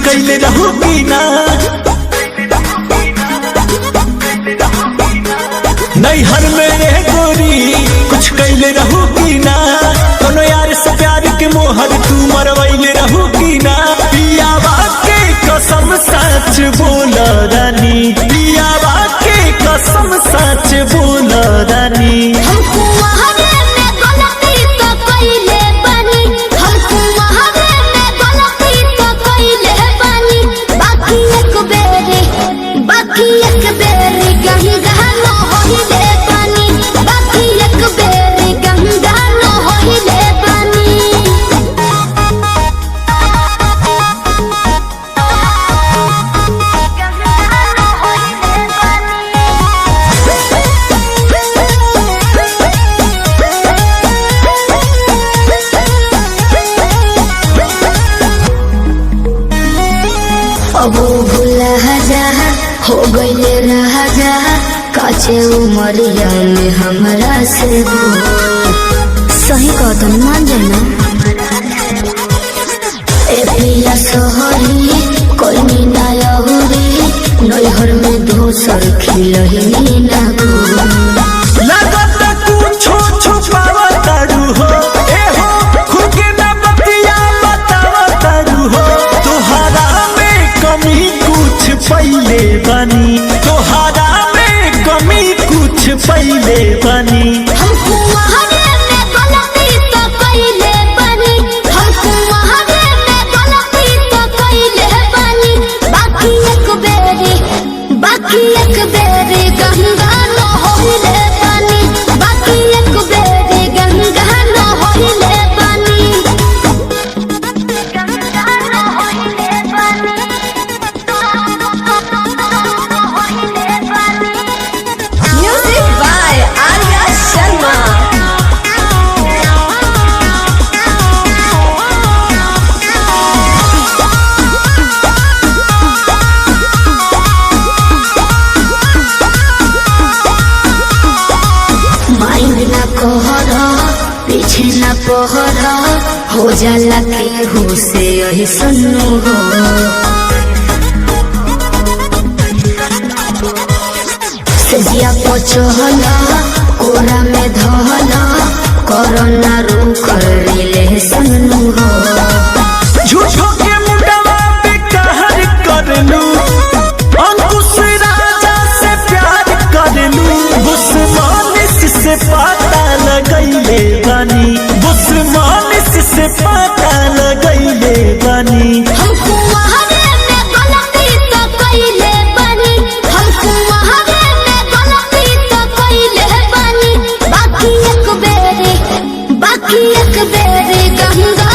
कैले रहू की ना, नैहर में रे गोरी कुछ कैले रहू की ना, कोनो यार से प्यार के मोहर तू मरवैले रहू की ना। पियावा के कसम सच बोल रानी, पियावा के कसम सच बोल रानी। अब भूला जा हो गईले रहा जा, काचे उमरिया में हमरा से सही कदम मान जाना। ए पिया सोहरी कोई ना यहुरी, नैहर में दोसर खिलही ना लगत कुछो छुपावा तारू हो, ए हो खुद के ना बतिया बतावा तारू हो। तोहरा में कमी कुछ पहिले बनी, तोहरा में कमी कुछ पहिले बनी। बाकी एक बेरी गंगा न होइले पानी, बाकी एक बेरी गंगा न होइले पानी, गंगा न होइले पानी, होइले पानी। Music by Arya Sharma। पीछे न पहरा हो जाला के हो से यही सुनो हो, सजिया पचहला कोरा में धहला, कोरोना रू कर ले सुनो हो। झूठो के मुंडवा पे कहर कर लू, अंकुश राजा से प्यार कर लू। बुस्मानिस से पता लगैले बानी, बुस्मानिस से पता लगैले बानी। हमको वहारे में गलती तो कइले बानी, हमको वहारे में गलती तो कइले बानी। बाकी एक बेरी गंगा